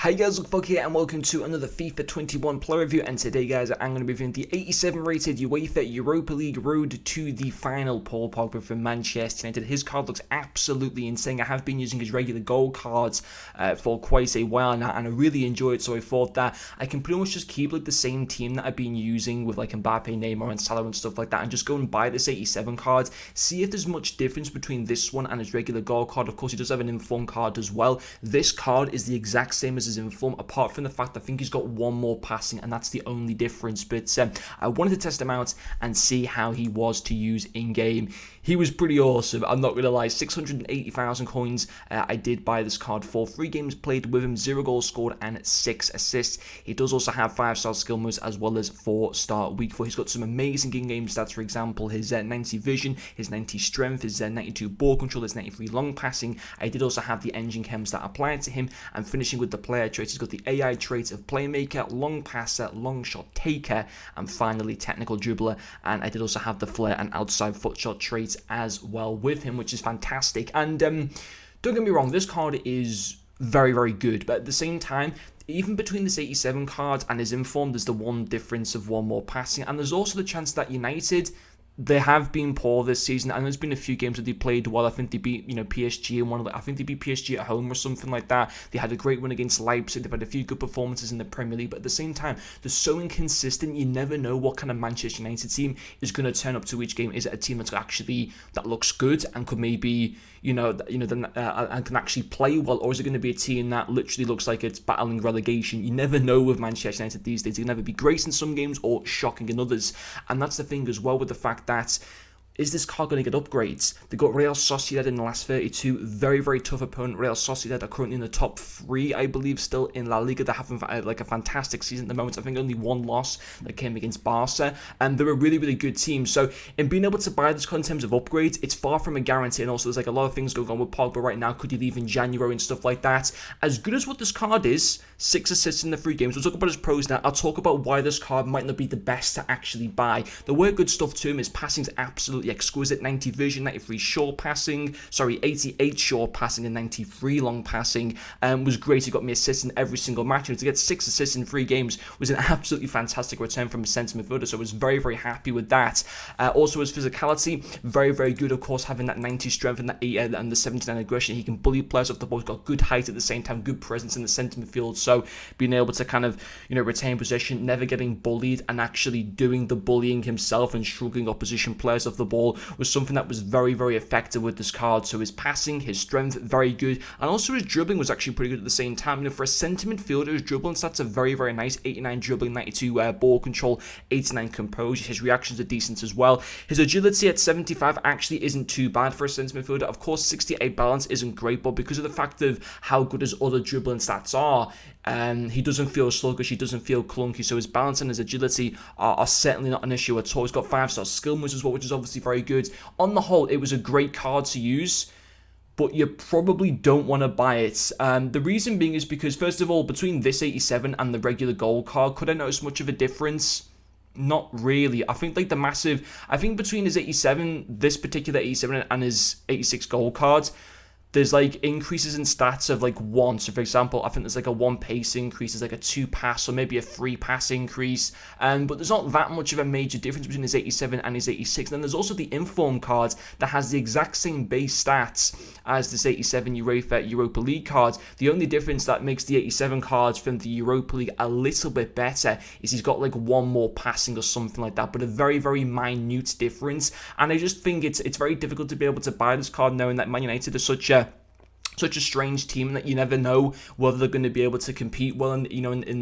Hey guys, Luke here and welcome to another FIFA 21 player review, and today guys I'm going to be reviewing the 87 rated UEFA Europa League road to the final Paul Pogba from Manchester United. His card looks absolutely insane. I have been using his regular gold cards for quite a while now and I really enjoy it, so I thought that I can pretty much just keep like the same team that I've been using with like Mbappe, Neymar and Salah and stuff like that, and just go and buy this 87 card, see if there's much difference between this one and his regular gold card. Of course he does have an inform card as well. This card is the exact same as his inform, apart from the fact I think he's got one more passing and that's the only difference. But I wanted to test him out and see how he was to use in game. He was pretty awesome, I'm not gonna lie. 680,000 coins I did buy this card for. 3 games played with him, 0 goals scored and 6 assists. He does also have 5-star skill moves as well as 4-star weak foot. He's got some amazing in-game stats, for example his 90 vision, his 90 strength, his 92 ball control, his 93 long passing. I did also have the engine chems that applied to him, and finishing with the player traits, he's got the AI traits of playmaker, long passer, long shot taker, and finally technical dribbler. And I did also have the flair and outside foot shot traits as well with him, which is fantastic. And don't get me wrong, this card is very, very good, but at the same time, even between this 87 card and his inform, there's the one difference of one more passing, and there's also the chance that United, they have been poor this season, and there's been a few games that they played well. I think they beat, PSG in one of the, I think they beat PSG at home or something like that. They had a great win against Leipzig. They've had a few good performances in the Premier League, but at the same time, they're so inconsistent. You never know what kind of Manchester United team is going to turn up to each game. Is it a team that's actually that looks good and could maybe and can actually play well, or is it going to be a team that literally looks like it's battling relegation? You never know with Manchester United these days. They can either be great in some games or shocking in others, and that's the thing as well with the fact that, is this card going to get upgrades? They got Real Sociedad in the last 32. Very, very tough opponent. Real Sociedad are currently in the top 3, I believe, still in La Liga. They're having like a fantastic season at the moment. I think only one loss that came against Barca, and they're a really, really good team. So in being able to buy this card in terms of upgrades, it's far from a guarantee. And also there's like a lot of things going on with Pogba right now. Could he leave in January and stuff like that? As good as what this card is, 6 assists in the 3 games. We'll talk about his pros now. I'll talk about why this card might not be the best to actually buy. There were good stuff to him. His passing's absolutely exquisite. 90 vision, 93 short passing, 88 short passing and 93 long passing. Was great. He got me assists in every single match, and to get 6 assists in 3 games was an absolutely fantastic return from a centre midfielder, so I was very, very happy with that. Also his physicality, very, very good. Of course, having that 90 strength and that 8 and the 79 aggression, he can bully players off the ball. He's got good height at the same time, good presence in the centre midfield, so being able to kind of retain possession, never getting bullied, and actually doing the bullying himself and shrugging opposition players off the ball was something that was very, very effective with this card. So his passing, his strength, very good, and also his dribbling was actually pretty good at the same time. For a centre midfielder, his dribbling stats are very, very nice. 89 dribbling, 92 ball control, 89 composure. His reactions are decent as well. His agility at 75 actually isn't too bad for a centre midfielder. Of course, 68 balance isn't great, but because of the fact of how good his other dribbling stats are, he doesn't feel sluggish, he doesn't feel clunky, so his balance and his agility are certainly not an issue at all. He's got 5-star skill moves as well, which is obviously very good. On the whole, it was a great card to use, but you probably don't want to buy it. The reason being is because, first of all, between this 87 and the regular gold card, could I notice much of a difference? Not really. I think between his 87, this particular 87, and his 86 gold cards, there's like increases in stats of like 1. So for example, I think there's like a 1 pace increase, there's like a 2 pass, or maybe a 3 pass increase. But there's not that much of a major difference between his 87 and his 86. Then there's also the inform card that has the exact same base stats as this 87 Europa League card. The only difference that makes the 87 cards from the Europa League a little bit better is he's got like 1 more passing or something like that, but a very, very minute difference. And I just think it's very difficult to be able to buy this card knowing that Man United is such a strange team that you never know whether they're going to be able to compete well in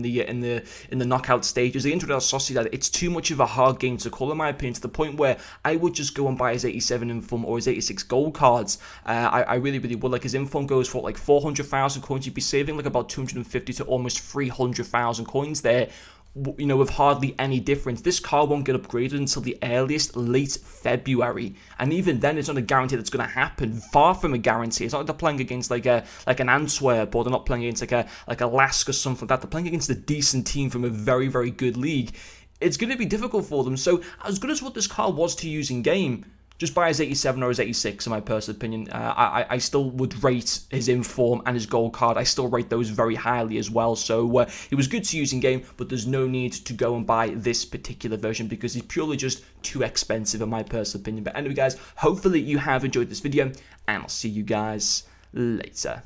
the knockout stages. The Real Sociedad, it's too much of a hard game to call, in my opinion, to the point where I would just go and buy his 87 inform or his 86 gold cards. I really, really would. Like, his inform goes for like 400,000 coins. You'd be saving like about 250 to almost 300,000 coins there, with hardly any difference. This car won't get upgraded until the earliest, late February, and even then it's not a guarantee that's going to happen. Far from a guarantee. It's not like they're playing against like an Antwerp, or they're not playing against like a Lask or something like that. They're playing against a decent team from a very, very good league. It's going to be difficult for them. So as good as what this car was to use in game, just buy his 87 or his 86 in my personal opinion. I still would rate his inform and his gold card. I still rate those very highly as well. So it was good to use in game, but there's no need to go and buy this particular version because it's purely just too expensive in my personal opinion. But anyway guys, hopefully you have enjoyed this video and I'll see you guys later.